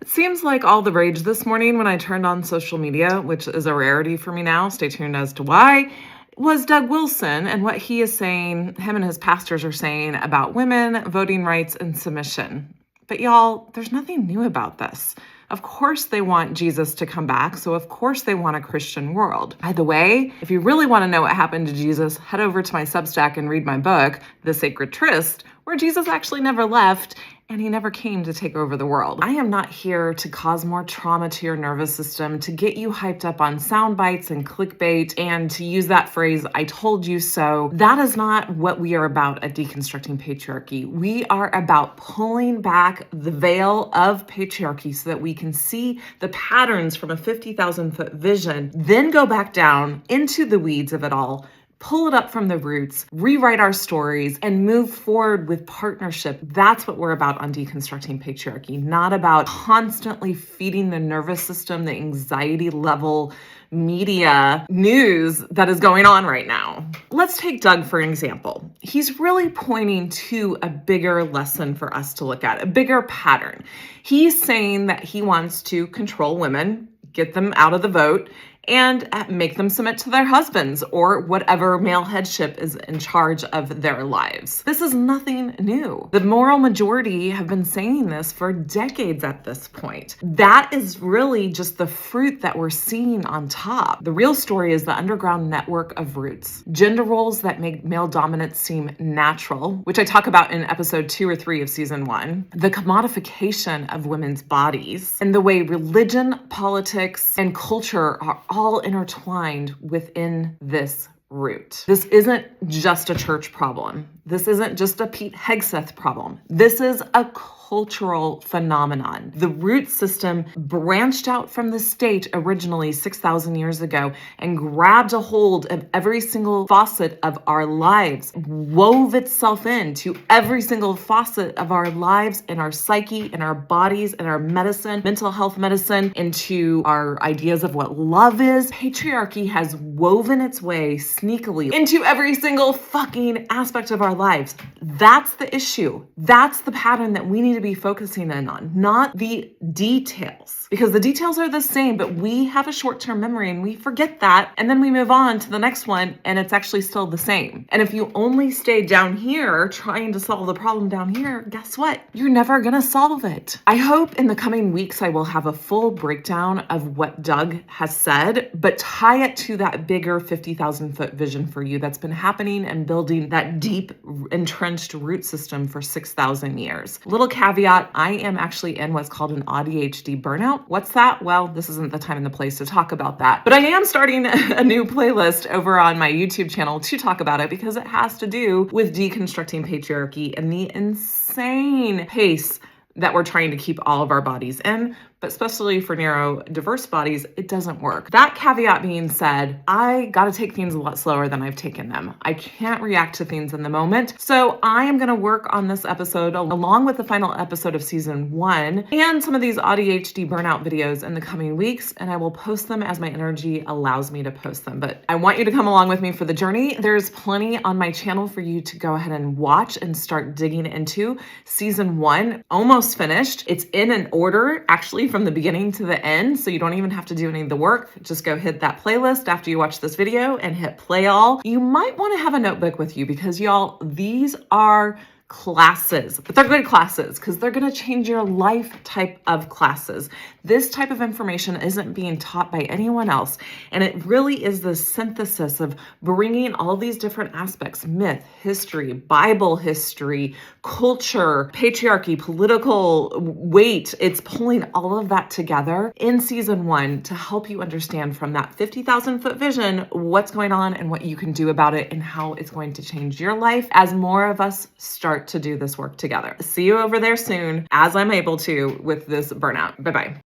It seems like all the rage this morning when I turned on social media, which is a rarity for me now, stay tuned as to why, was Doug Wilson and what he is saying, him and his pastors are saying about women, voting rights, and submission. But y'all, there's nothing new about this. Of course they want Jesus to come back, so of course they want a Christian world. By the way, if you really want to know what happened to Jesus, head over to my Substack and read my book, The Sacred Tryst, where Jesus actually never left and he never came to take over the world. I am not here to cause more trauma to your nervous system, to get you hyped up on sound bites and clickbait, and to use that phrase, I told you so. That is not what we are about at Deconstructing Patriarchy. We are about pulling back the veil of patriarchy so that we can see the patterns from a 50,000-foot vision, then go back down into the weeds of it all, pull it up from the roots, rewrite our stories, and move forward with partnership. That's what we're about on Deconstructing Patriarchy, not about constantly feeding the nervous system, the anxiety level media news that is going on right now. Let's take Doug for an example. He's really pointing to a bigger lesson for us to look at, a bigger pattern. He's saying that he wants to control women, get them out of the vote, and make them submit to their husbands or whatever male headship is in charge of their lives. This is nothing new. The moral majority have been saying this for decades at this point. That is really just the fruit that we're seeing on top. The real story is the underground network of roots. Gender roles that make male dominance seem natural, which I talk about in episode 2 or 3 of season 1. The commodification of women's bodies and the way religion, politics, and culture are all intertwined within this root. This isn't just a church problem. This isn't just a Pete Hegseth problem. This is a cultural phenomenon. The root system branched out from the state originally 6,000 years ago and grabbed a hold of every single facet of our lives, wove itself into every single facet of our lives, in our psyche, in our bodies, in our medicine, mental health medicine, into our ideas of what love is. Patriarchy has woven its way sneakily into every single fucking aspect of our lives. That's the issue. That's the pattern that we need to be focusing in on, not the details, because the details are the same, but we have a short-term memory and we forget that. And then we move on to the next one and it's actually still the same. And if you only stay down here trying to solve the problem down here, guess what? You're never going to solve it. I hope in the coming weeks, I will have a full breakdown of what Doug has said, but tie it to that bigger 50,000-foot vision for you that's been happening and building that deep entrenched root system for 6,000 years. Little caveat, I am actually in what's called an ADHD burnout. What's that? Well, this isn't the time and the place to talk about that, but I am starting a new playlist over on my YouTube channel to talk about it because it has to do with deconstructing patriarchy and the insane pace that we're trying to keep all of our bodies in, but especially for neurodiverse bodies, it doesn't work. That caveat being said, I got to take things a lot slower than I've taken them. I can't react to things in the moment. So I am going to work on this episode along with the final episode of season 1 and some of these ADHD burnout videos in the coming weeks, and I will post them as my energy allows me to post them. But I want you to come along with me for the journey. There's plenty on my channel for you to go ahead and watch and start digging into. Season 1, almost finished. It's in an order, actually, from the beginning to the end, so you don't even have to do any of the work. Just go hit that playlist after you watch this video and hit play all. You might want to have a notebook with you because y'all, these are classes, but they're good classes because they're going to change your life type of classes. This type of information isn't being taught by anyone else. And it really is the synthesis of bringing all these different aspects, myth, history, Bible history, culture, patriarchy, political weight. It's pulling all of that together in season 1 to help you understand from that 50,000-foot vision what's going on and what you can do about it and how it's going to change your life as more of us start to do this work together. See you over there soon as I'm able to with this burnout. Bye-bye.